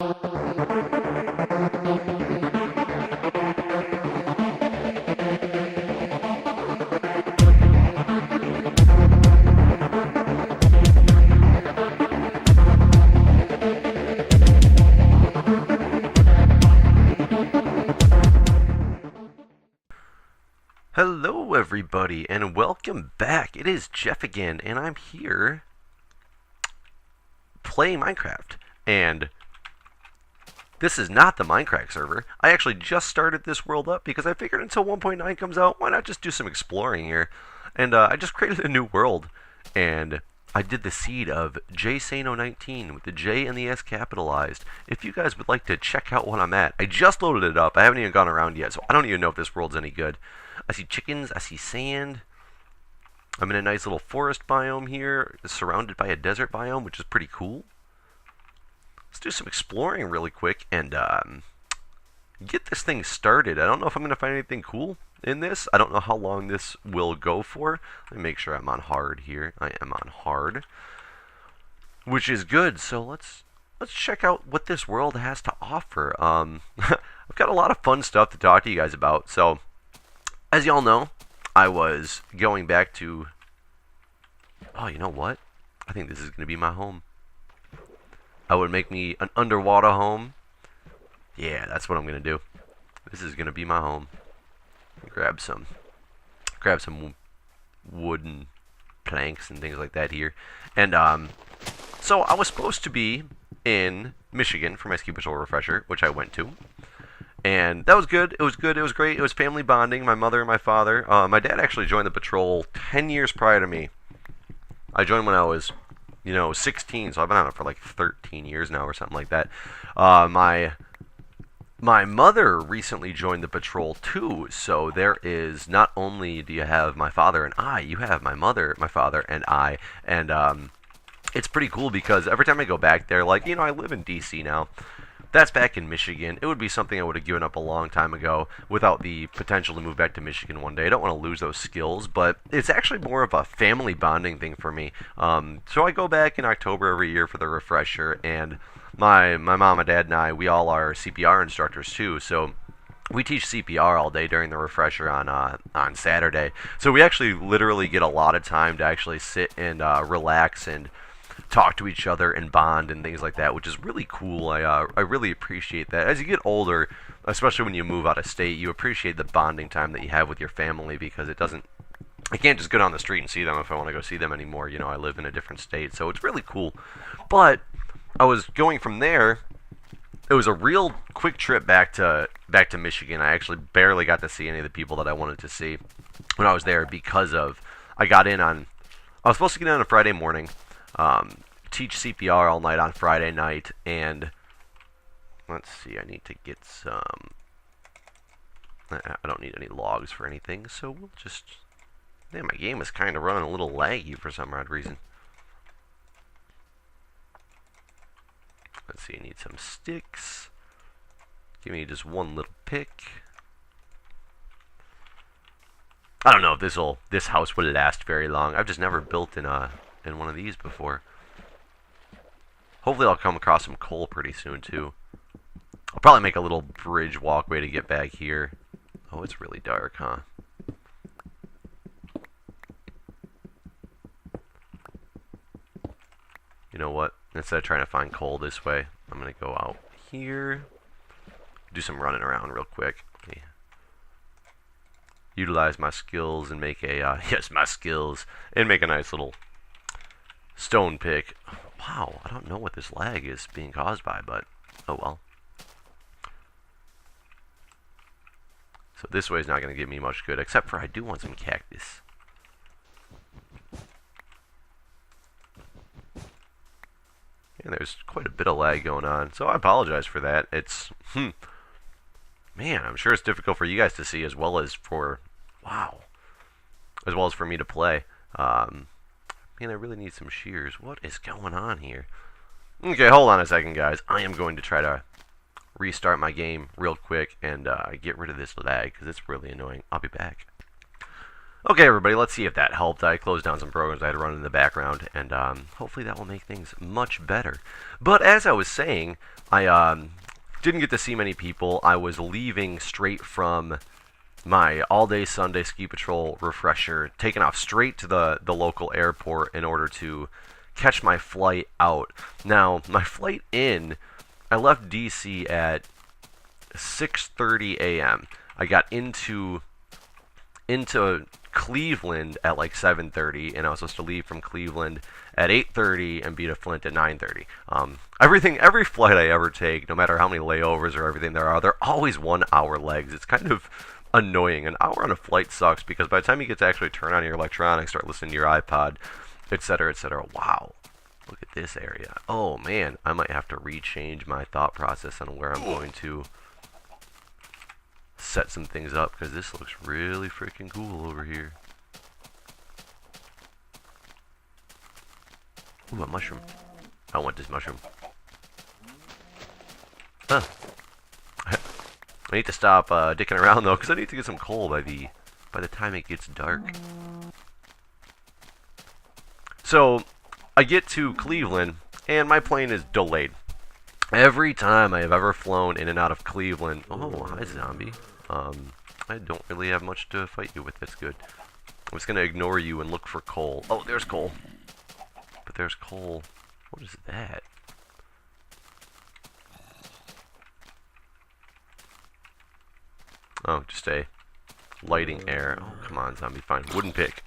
Hello everybody and welcome back. It is Jeff again and I'm here playing Minecraft. And this is not the Minecraft server. I actually just started this world up because I figured until 1.9 comes out, why not just do some exploring here? And I just created a new world and I did the seed of E001 with the J and the S capitalized. If you guys would like to check out what I'm at, I just loaded it up. I haven't even gone around yet, so I don't even know if this world's any good. I see chickens, I see sand. I'm in a nice little forest biome here, surrounded by a desert biome, which is pretty cool. Let's do some exploring really quick and get this thing started. I don't know if I'm going to find anything cool in this. I don't know how long this will go for. Let me make sure I'm on hard here. I am on hard, which is good. So let's check out what this world has to offer. I've got a lot of fun stuff to talk to you guys about. So as y'all know, I was going back to... Oh, you know what? I think this is going to be my home. I would make me an underwater home. Yeah, that's what I'm going to do. This is going to be my home. Grab some wooden planks and things like that here. And so I was supposed to be in Michigan for my ski patrol refresher, which I went to. And that was good. It was good. It was great. It was family bonding. My mother and my father. My dad actually joined the patrol 10 years prior to me. I joined when I was, 16. So I've been on it for like 13 years now or something like that. My mother recently joined the patrol too. So there is, not only do you have my father and I, you have my mother, my father, and I. And it's pretty cool because every time I go back there, like, I live in DC now. That's back in Michigan. It would be something I would have given up a long time ago without the potential to move back to Michigan one day. I don't want to lose those skills, but it's actually more of a family bonding thing for me. So I go back in October every year for the refresher, and my mom, my dad, and I, we all are CPR instructors too, so we teach CPR all day during the refresher on Saturday. So we actually literally get a lot of time to actually sit and relax and talk to each other and bond and things like that, which is really cool. I really appreciate that. As you get older, especially when you move out of state, you appreciate the bonding time that you have with your family because I can't just go down the street and see them if I want to go see them anymore. I live in a different state, so it's really cool. But I was going from there. It was a real quick trip back to Michigan. I actually barely got to see any of the people that I wanted to see when I was there because of I was supposed to get in on a Friday morning. Teach CPR all night on Friday night, and let's see, I need to get some, I don't need any logs for anything, so we'll just, man, my game is kind of running a little laggy for some odd reason. Let's see, I need some sticks. Give me just one little pick. I don't know if this house will last very long. I've just never built in one of these before. Hopefully I'll come across some coal pretty soon too. I'll probably make a little bridge walkway to get back here. Oh, it's really dark, huh? You know what? Instead of trying to find coal this way, I'm going to go out here. Do some running around real quick. Okay. Utilize my skills and make a, and make a nice little stone pick. Wow, I don't know what this lag is being caused by, but oh well. So this way is not going to give me much good, except for I do want some cactus. And there's quite a bit of lag going on, so I apologize for that. It's, man, I'm sure it's difficult for you guys to see as well as for, as well as for me to play. Man, I really need some shears. What is going on here? Okay, hold on a second, guys. I am going to try to restart my game real quick and get rid of this lag because it's really annoying. I'll be back. Okay, everybody, let's see if that helped. I closed down some programs I had run in the background, and hopefully that will make things much better. But as I was saying, I didn't get to see many people. I was leaving straight from my all-day Sunday ski patrol refresher, taking off straight to the local airport in order to catch my flight out. Now, my flight in, I left DC at 6:30 a.m. I got into Cleveland at like 7:30, and I was supposed to leave from Cleveland at 8:30 and be to Flint at 9:30. Every flight I ever take, no matter how many layovers or everything there are, they're always 1 hour legs. It's kind of annoying. An hour on a flight sucks because by the time you get to actually turn on your electronics, start listening to your iPod, etc., etc. Wow, look at this area. Oh man, I might have to rechange my thought process on where I'm going to set some things up because this looks really freaking cool over here. Ooh, a mushroom. I want this mushroom. Huh. I need to stop dicking around though, because I need to get some coal by the time it gets dark. So I get to Cleveland and my plane is delayed. Every time I have ever flown in and out of Cleveland. Oh, hi zombie. I don't really have much to fight you with. That's good. I'm just gonna ignore you and look for coal. Oh, there's coal. But there's coal. What is that? Oh, just a lighting air. Oh, come on, zombie. Fine. Wooden pick.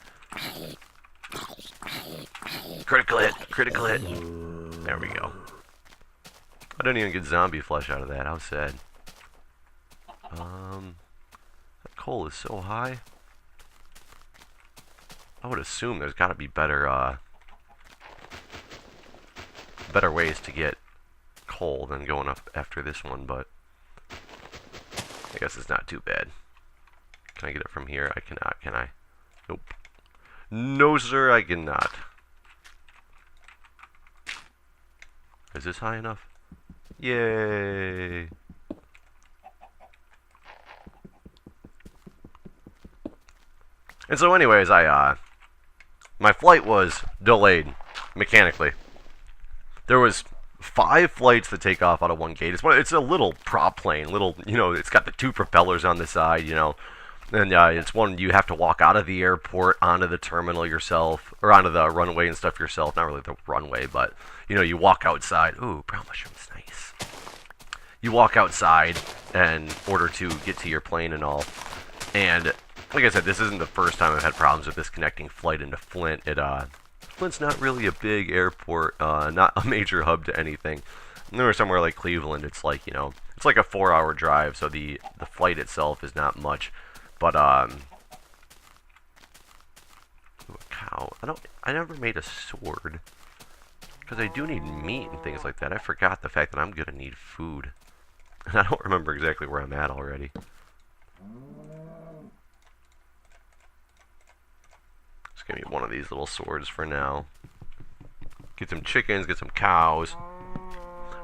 Critical hit. Critical hit. There we go. I didn't even get zombie flesh out of that. How sad. That coal is so high. I would assume there's got to be better ways to get coal than going up after this one, but I guess it's not too bad. Can I get it from here? I cannot, can I? Nope. No, sir, I cannot. Is this high enough? Yay! And so anyways, my flight was delayed mechanically. There was 5 flights that take off out of one gate. It's a little prop plane, it's got the 2 propellers on the side, and it's one you have to walk out of the airport onto the terminal yourself, or onto the runway and stuff yourself. Not really the runway, but you walk outside. Ooh, brown mushroom's nice. You walk outside in order to get to your plane and all. And like I said, this isn't the first time I've had problems with this connecting flight into Flint. Flint's not really a big airport, not a major hub to anything. And there somewhere like Cleveland, it's like, it's like a 4-hour drive, so the flight itself is not much. But, ooh, a cow. I never made a sword. Because I do need meat and things like that. I forgot the fact that I'm gonna need food. And I don't remember exactly where I'm at already. Just give me one of these little swords for now. Get some chickens, get some cows.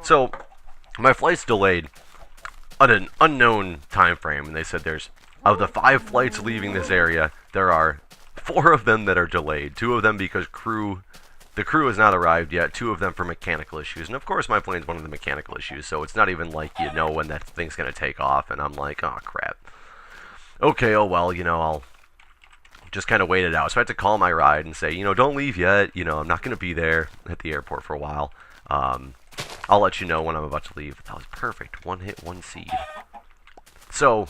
So, my flight's delayed at an unknown time frame, and they said of the 5 flights leaving this area, there are 4 of them that are delayed. 2 of them because the crew has not arrived yet. 2 of them for mechanical issues. And of course my plane's one of the mechanical issues, so it's not even like you know when that thing's going to take off, and I'm like, oh crap. Okay, oh well, I'll just kind of wait it out. So I had to call my ride and say, don't leave yet. I'm not going to be there at the airport for a while. I'll let you know when I'm about to leave. That was perfect. 1 hit, 1 seed. So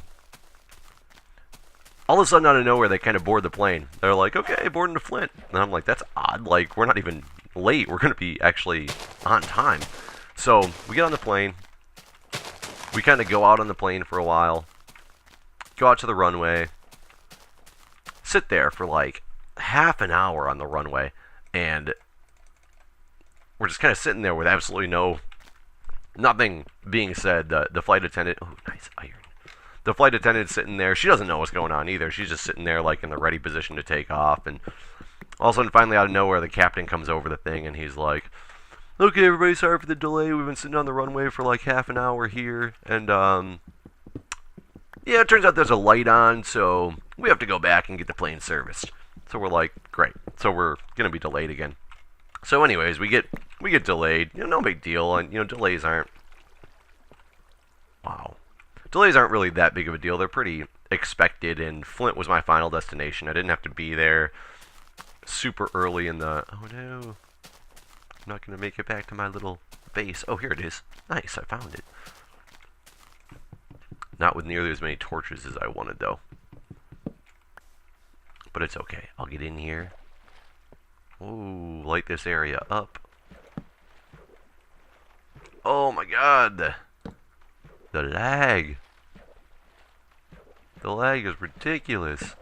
all of a sudden, out of nowhere, they kind of board the plane. They're like, okay, boarding to Flint. And I'm like, that's odd. Like, we're not even late. We're going to be actually on time. So we get on the plane. We kind of go out on the plane for a while. Go out to the runway. Sit there for like half an hour on the runway. And we're just kind of sitting there with absolutely nothing being said. The flight attendant... Oh, nice iron. The flight attendant's sitting there. She doesn't know what's going on either. She's just sitting there like in the ready position to take off. And all of a sudden, finally out of nowhere, the captain comes over the thing and he's like, okay, everybody, sorry for the delay. We've been sitting on the runway for like half an hour here. And, yeah, it turns out there's a light on, so we have to go back and get the plane serviced. So we're like, great. So we're gonna be delayed again. So anyways, we get delayed. No big deal. And delays aren't. Wow. Delays aren't really that big of a deal. They're pretty expected. And Flint was my final destination. I didn't have to be there super early in the. Oh no. I'm not gonna make it back to my little base. Oh, here it is. Nice. I found it. Not with nearly as many torches as I wanted, though. But it's okay. I'll get in here. Ooh, light this area up. Oh my god. The lag. The lag is ridiculous.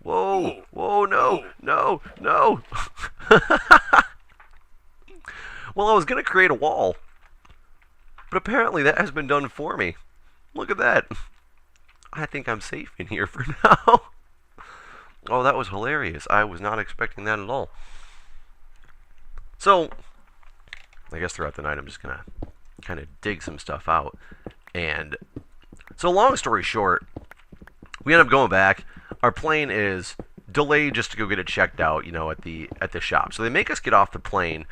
Whoa. Whoa, no. No. No. Well, I was going to create a wall. But apparently that has been done for me. Look at that. I think I'm safe in here for now. Oh, that was hilarious. I was not expecting that at all. So, I guess throughout the night I'm just going to kind of dig some stuff out. And so long story short, we end up going back. Our plane is delayed just to go get it checked out, at the shop. So they make us get off the plane,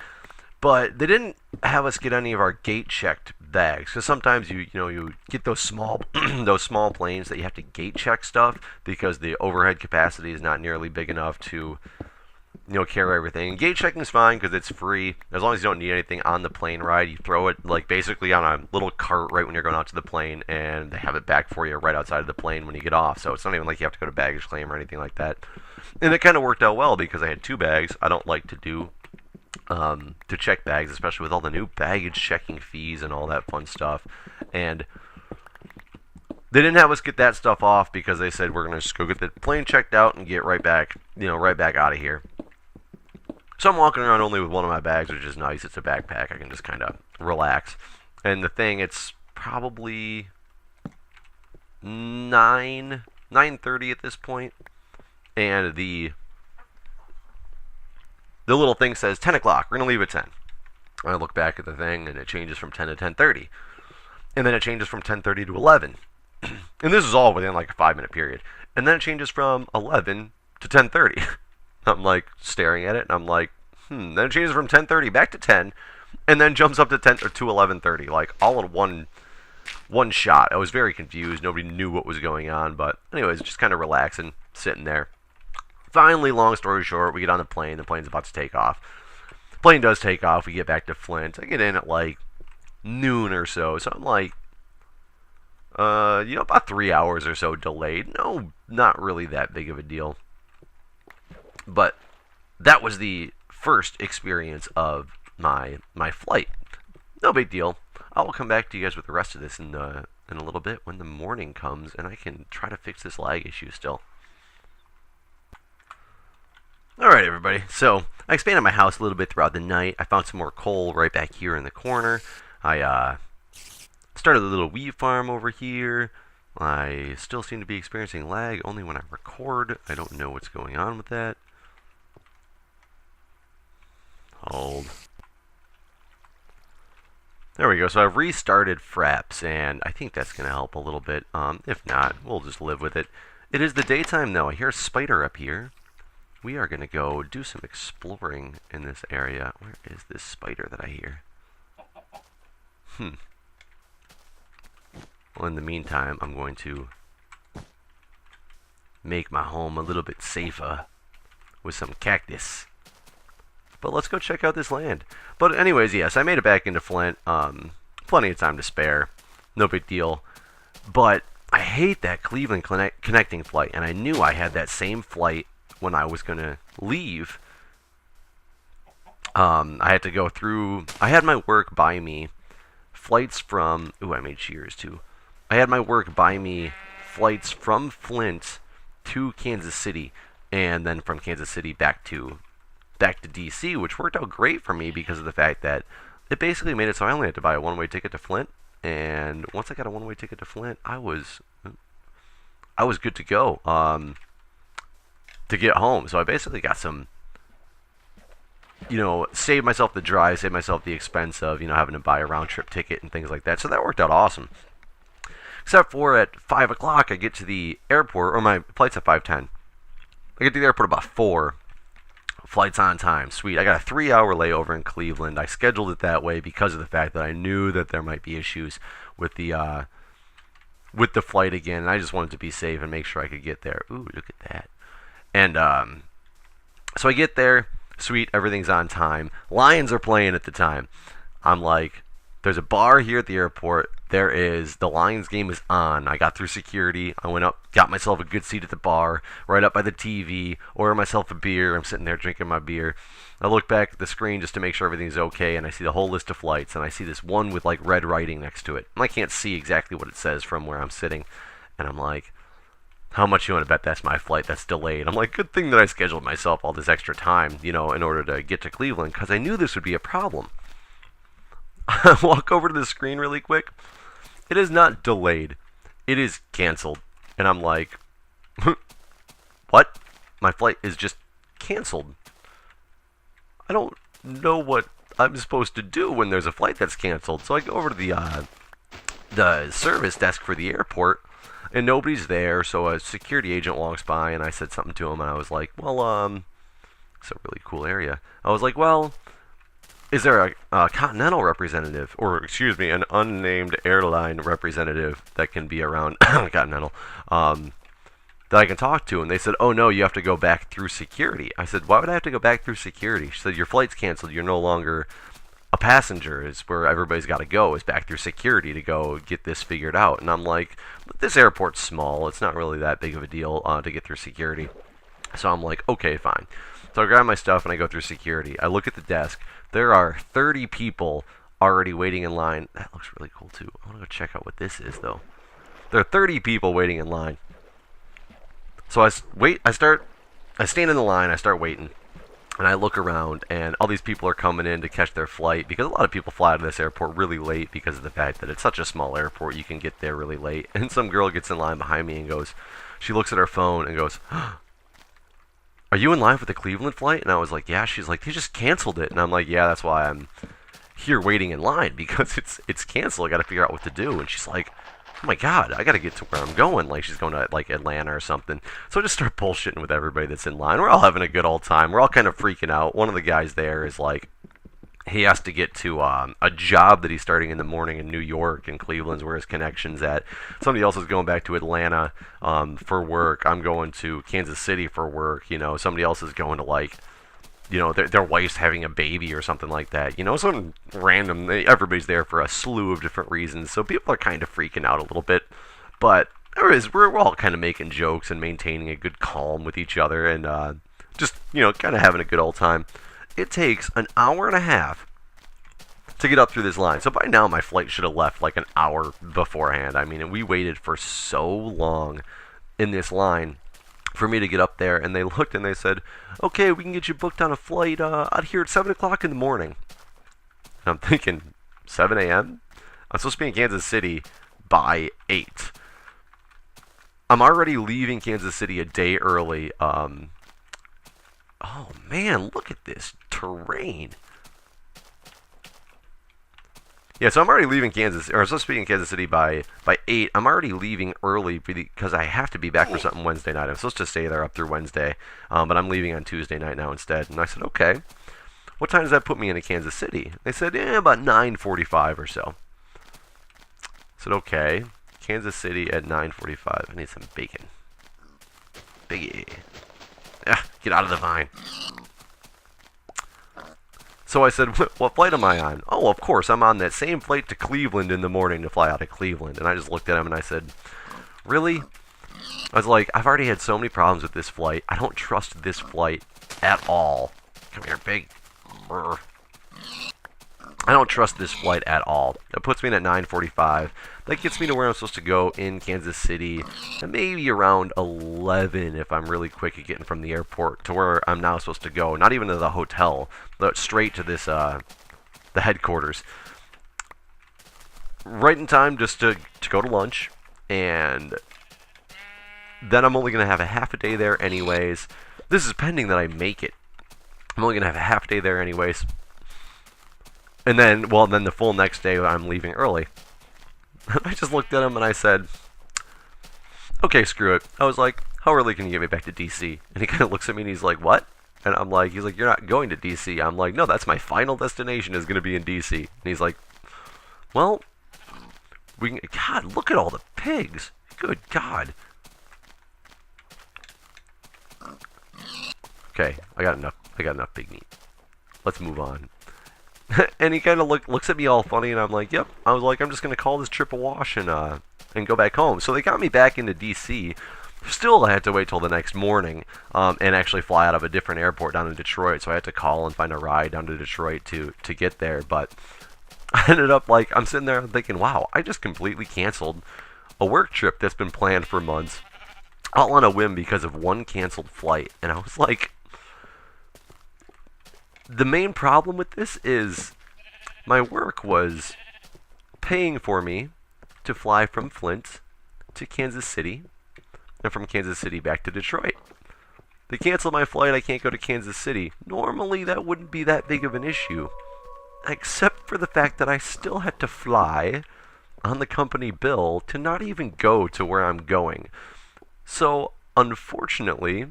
but they didn't have us get any of our gate checked bags, because sometimes you get those small those small planes that you have to gate check stuff because the overhead capacity is not nearly big enough to carry everything. And gate checking is fine because it's free as long as you don't need anything on the plane ride. You throw it like basically on a little cart right when you're going out to the plane, and they have it back for you right outside of the plane when you get off. So it's not even like you have to go to baggage claim or anything like that. And it kind of worked out well because I had 2 bags. I don't like to do to check bags, especially with all the new baggage checking fees and all that fun stuff. And they didn't have us get that stuff off because they said we're gonna just go get the plane checked out and get right back, right back out of here. So I'm walking around only with one of my bags, which is nice. It's a backpack. I can just kind of relax. And the thing, it's probably 9:30 at this point, and the little thing says 10 o'clock. We're going to leave at 10. I look back at the thing, and it changes from 10 to 10:30. And then it changes from 10:30 to 11. And this is all within like a 5-minute period. And then it changes from 11 to 10:30. I'm like staring at it, and I'm like, Then it changes from 10:30 back to 10, and then jumps up to 10 or to 11:30, like all in one shot. I was very confused. Nobody knew what was going on, but anyways, just kind of relaxing, sitting there. Finally, long story short, we get on the plane. The plane's about to take off. The plane does take off. We get back to Flint. I get in at like noon or so. So I'm like, about 3 hours or so delayed. No, not really that big of a deal. But that was the first experience of my flight. No big deal. I will come back to you guys with the rest of this in a little bit when the morning comes and I can try to fix this lag issue still. Alright everybody, so I expanded my house a little bit throughout the night. I found some more coal right back here in the corner. I started a little wheat farm over here. I still seem to be experiencing lag only when I record. I don't know what's going on with that. Hold. There we go. So I've restarted Fraps, and I think that's going to help a little bit. If not, we'll just live with it. It is the daytime, though. I hear a spider up here. We are going to go do some exploring in this area. Where is this spider that I hear? Well, in the meantime, I'm going to make my home a little bit safer with some cactus. But let's go check out this land. But anyways, yes, I made it back into Flint. Plenty of time to spare. No big deal. But I hate that Cleveland connecting flight. And I knew I had that same flight when I was going to leave. I had to go through... I had my work by me. Flights from... Ooh, I made shears too. I had my work by me. Flights from Flint to Kansas City. And then from Kansas City back to DC, which worked out great for me because of the fact that it basically made it so I only had to buy a one-way ticket to Flint, and once I got a one-way ticket to Flint, I was good to go to get home. So I basically got some, saved myself the drive, saved myself the expense of having to buy a round-trip ticket and things like that. So that worked out awesome. Except for at 5 o'clock, I get to the airport, or my flight's at 5:10. I get to the airport about 4. Flight's on time. Sweet. I got a 3-hour layover in Cleveland. I scheduled it that way because of the fact that I knew that there might be issues with the flight again, and I just wanted to be safe and make sure I could get there. Ooh, look at that. And so I get there. Sweet. Everything's on time. Lions are playing at the time. I'm like, there's a bar here at the airport. The Lions game is on. I got through security. I went up, got myself a good seat at the bar, right up by the TV, ordered myself a beer. I'm sitting there drinking my beer. I look back at the screen just to make sure everything's okay, and I see the whole list of flights, and I see this one with like red writing next to it. And I can't see exactly what it says from where I'm sitting. And I'm like, how much you want to bet that's my flight that's delayed? I'm like, good thing that I scheduled myself all this extra time, in order to get to Cleveland, because I knew this would be a problem. I walk over to the screen really quick. It is not delayed. It is canceled. And I'm like, what? My flight is just canceled. I don't know what I'm supposed to do when there's a flight that's canceled. So I go over to the service desk for the airport, and nobody's there. So a security agent walks by, and I said something to him, and I was like, well, it's a really cool area. I was like, well, is there a Continental representative, or excuse me, an unnamed airline representative that can be around Continental, that I can talk to? And they said, oh no, you have to go back through security. I said, why would I have to go back through security? She said, your flight's canceled. You're no longer a passenger. Is where everybody's got to go, is back through security to go get this figured out. And I'm like, this airport's small. It's not really that big of a deal to get through security. So I'm like, okay, fine. So I grab my stuff and I go through security. I look at the desk. There are 30 people already waiting in line. That looks really cool too. I want to go check out what this is though. There are 30 people waiting in line. So I stand in the line, I start waiting, and I look around, and all these people are coming in to catch their flight, because a lot of people fly to this airport really late because of the fact that it's such a small airport, you can get there really late. And some girl gets in line behind me and goes, she looks at her phone and goes, are you in line for the Cleveland flight? And I was like, yeah. She's like, they just canceled it. And I'm like, yeah, that's why I'm here waiting in line, because it's canceled. I got to figure out what to do. And she's like, oh my god, I got to get to where I'm going. Like, she's going to like Atlanta or something. So I just start bullshitting with everybody that's in line. We're all having a good old time. We're all kind of freaking out. One of the guys there is like, he has to get to a job that he's starting in the morning in New York, and Cleveland's where his connection's at. Somebody else is going back to Atlanta for work. I'm going to Kansas City for work. Somebody else is going to like, their wife's having a baby or something like that. Some random. Everybody's there for a slew of different reasons. So people are kind of freaking out a little bit, but we're all kind of making jokes and maintaining a good calm with each other, and just kind of having a good old time. It takes an hour and a half to get up through this line. So by now, my flight should have left like an hour beforehand. I mean, and we waited for so long in this line for me to get up there. And they looked and they said, okay, we can get you booked on a flight out here at 7 o'clock in the morning. And I'm thinking, 7 a.m.? I'm supposed to be in Kansas City by 8. I'm already leaving Kansas City a day early. Oh man, look at this terrain. Yeah, so I'm already leaving Kansas, or I'm supposed to be in Kansas City by 8. I'm already leaving early because I have to be back for something Wednesday night. I'm supposed to stay there up through Wednesday, but I'm leaving on Tuesday night now instead. And I said, okay, what time does that put me into Kansas City? They said, about 9:45 or so. I said, okay, Kansas City at 9:45. I need some bacon. Biggie. Get out of the vine. So I said, what flight am I on? Oh, of course, I'm on that same flight to Cleveland in the morning to fly out of Cleveland. And I just looked at him and I said, really? I was like, I've already had so many problems with this flight. I don't trust this flight at all. Come here, big. Brr. I don't trust this flight at all. It puts me in at 9:45. That gets me to where I'm supposed to go in Kansas City, and maybe around 11 if I'm really quick at getting from the airport to where I'm now supposed to go. Not even to the hotel, but straight to this the headquarters. Right in time just to go to lunch, and then I'm only going to have a half a day there anyways. This is pending that I make it. I'm only going to have a half a day there anyways. And then, the full next day I'm leaving early. I just looked at him and I said, okay, screw it. I was like, how early can you get me back to DC? And he kind of looks at me and he's like, what? And I'm like, he's like, you're not going to DC. I'm like, no, that's my final destination is going to be in DC. And he's like, well, we can, God, look at all the pigs. Good God. Okay, I got enough pig meat. Let's move on. And he kind of looks at me all funny, and I'm like, yep. I was like, I'm just going to call this trip a wash and go back home. So they got me back into DC. Still, I had to wait till the next morning and actually fly out of a different airport down to Detroit. So I had to call and find a ride down to Detroit to get there. But I ended up, like, I'm sitting there thinking, wow, I just completely canceled a work trip that's been planned for months, all on a whim because of one canceled flight. And I was like, the main problem with this is my work was paying for me to fly from Flint to Kansas City and from Kansas City back to Detroit. They canceled my flight, I can't go to Kansas City. Normally that wouldn't be that big of an issue, except for the fact that I still had to fly on the company bill to not even go to where I'm going. So, unfortunately,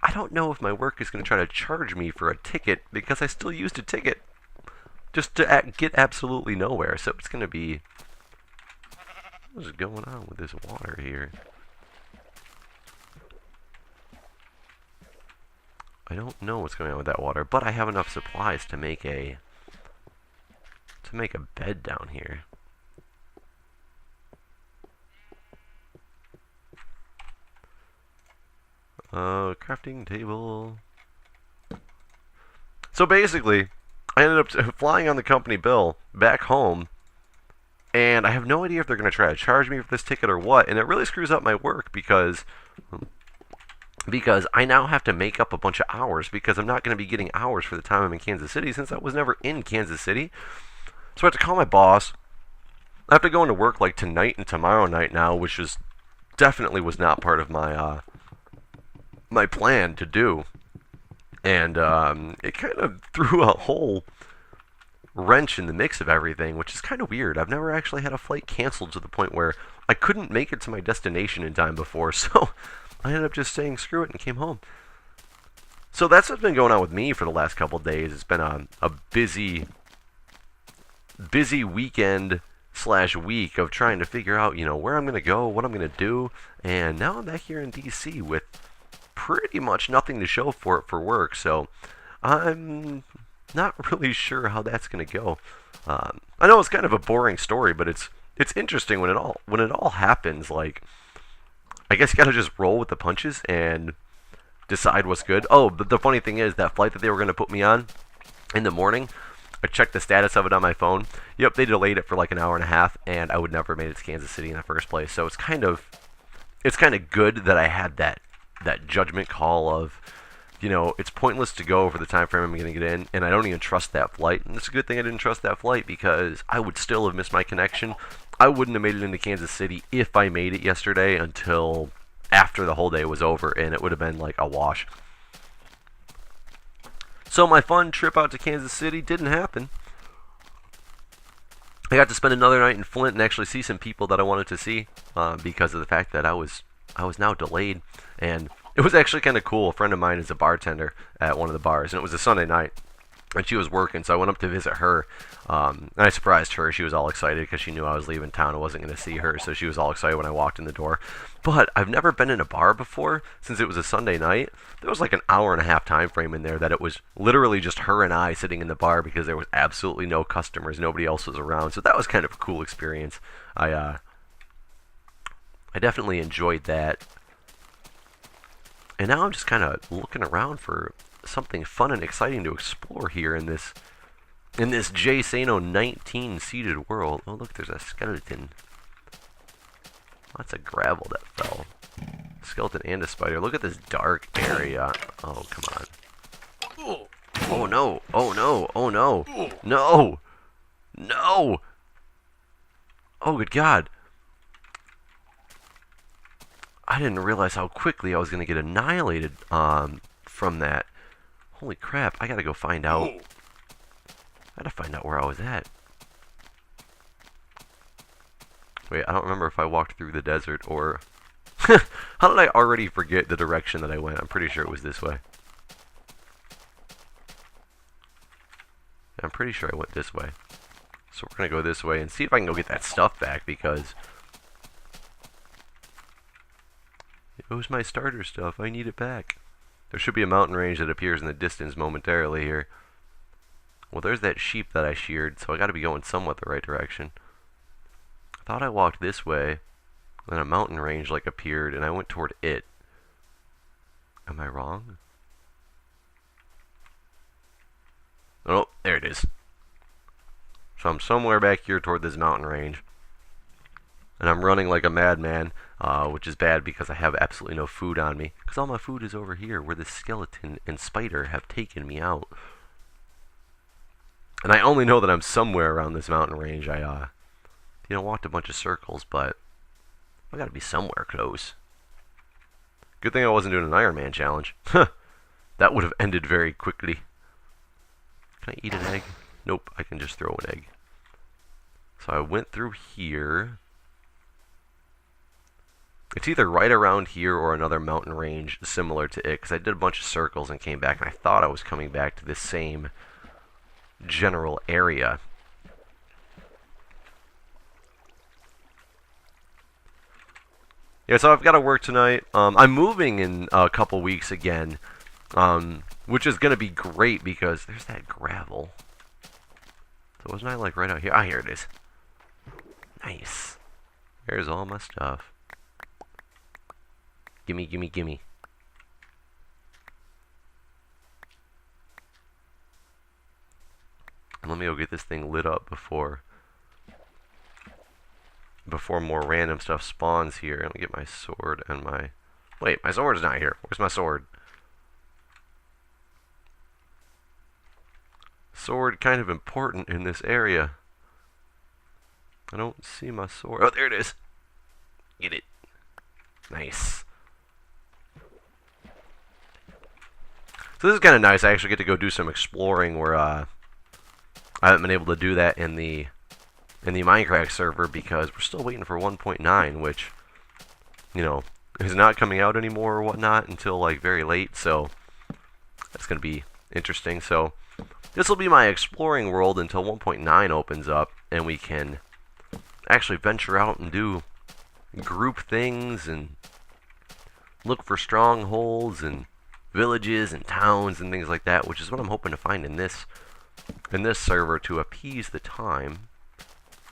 I don't know if my work is going to try to charge me for a ticket because I still used a ticket just to get absolutely nowhere. So it's going to be... What is going on with this water here? I don't know what's going on with that water, but I have enough supplies to make a bed down here. Crafting table. So basically, I ended up flying on the company bill back home, and I have no idea if they're going to try to charge me for this ticket or what, and it really screws up my work because I now have to make up a bunch of hours because I'm not going to be getting hours for the time I'm in Kansas City since I was never in Kansas City. So I have to call my boss. I have to go into work like tonight and tomorrow night now, which is definitely was not part of my my plan to do. And it kind of threw a whole wrench in the mix of everything, which is kind of weird. I've never actually had a flight canceled to the point where I couldn't make it to my destination in time before, so I ended up just saying screw it and came home. So that's what's been going on with me for the last couple of days. It's been a busy weekend / week of trying to figure out, where I'm going to go, what I'm going to do, and now I'm back here in DC with pretty much nothing to show for it for work, so I'm not really sure how that's going to go. I know it's kind of a boring story, but it's interesting when it all happens. Like, I guess you got to just roll with the punches and decide what's good. Oh, but the funny thing is that flight that they were going to put me on in the morning, I checked the status of it on my phone. Yep, they delayed it for like an hour and a half, and I would never have made it to Kansas City in the first place. So it's kind of good that I had that judgment call of, it's pointless to go over the time frame I'm going to get in, and I don't even trust that flight. And it's a good thing I didn't trust that flight because I would still have missed my connection. I wouldn't have made it into Kansas City if I made it yesterday until after the whole day was over, and it would have been like a wash. So my fun trip out to Kansas City didn't happen. I got to spend another night in Flint and actually see some people that I wanted to see because of the fact that I was now delayed. And it was actually kind of cool. A friend of mine is a bartender at one of the bars, and it was a Sunday night, and she was working, so I went up to visit her. And I surprised her. She was all excited because she knew I was leaving town. I wasn't going to see her, so she was all excited when I walked in the door. But I've never been in a bar before since it was a Sunday night. There was like an hour and a half time frame in there that it was literally just her and I sitting in the bar because there was absolutely no customers. Nobody else was around, so that was kind of a cool experience. I definitely enjoyed that. And now I'm just kind of looking around for something fun and exciting to explore here in this J-Sano 19 seeded world. Oh, look, there's a skeleton. Lots of gravel that fell. Skeleton and a spider. Look at this dark area. Oh, come on. Oh, no. Oh, no. Oh, no. No. No. Oh, good God. I didn't realize how quickly I was going to get annihilated from that. Holy crap, I gotta go find out. I gotta find out where I was at. Wait, I don't remember if I walked through the desert or... How did I already forget the direction that I went? I'm pretty sure it was this way. I'm pretty sure I went this way. So we're going to go this way and see if I can go get that stuff back, because... it was my starter stuff. I need it back. There should be a mountain range that appears in the distance momentarily here. Well, there's that sheep that I sheared, so I got to be going somewhat the right direction. I thought I walked this way, then a mountain range like appeared, and I went toward it. Am I wrong? Oh, there it is. So I'm somewhere back here toward this mountain range. And I'm running like a madman, which is bad because I have absolutely no food on me. Because all my food is over here where the skeleton and spider have taken me out. And I only know that I'm somewhere around this mountain range. I walked a bunch of circles, but I gotta be somewhere close. Good thing I wasn't doing an Iron Man challenge. That would have ended very quickly. Can I eat an egg? Nope, I can just throw an egg. So I went through here. It's either right around here or another mountain range similar to it, because I did a bunch of circles and came back, and I thought I was coming back to this same general area. Yeah, so I've got to work tonight. I'm moving in a couple weeks again, which is going to be great because there's that gravel. So wasn't I like right out here? Ah, here it is. Nice. There's all my stuff. Gimme, gimme, gimme. And let me go get this thing lit up before more random stuff spawns here. Let me get my sword and my... Wait, my sword's not here. Where's my sword? Sword kind of important in this area. I don't see my sword. Oh, there it is. Get it. Nice. So this is kind of nice. I actually get to go do some exploring where I haven't been able to do that in the Minecraft server because we're still waiting for 1.9, which, you know, is not coming out anymore or whatnot until like very late. So that's going to be interesting. So this will be my exploring world until 1.9 opens up and we can actually venture out and do group things and look for strongholds and villages and towns and things like that, which is what I'm hoping to find in this server to appease the time.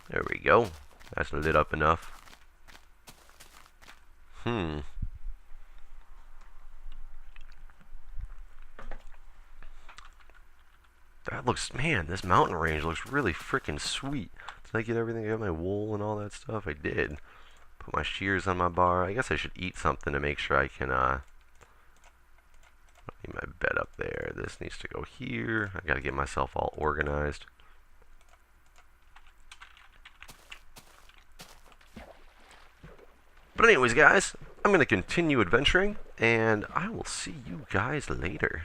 There we go. That's lit up enough. That looks, man, this mountain range looks really freaking sweet. Did I get everything? I got my wool and all that stuff? I did. Put my shears on my bar. I guess I should eat something to make sure I can, need my bed up there. This needs to go here. I gotta get myself all organized. But anyways, guys, I'm gonna continue adventuring, and I will see you guys later.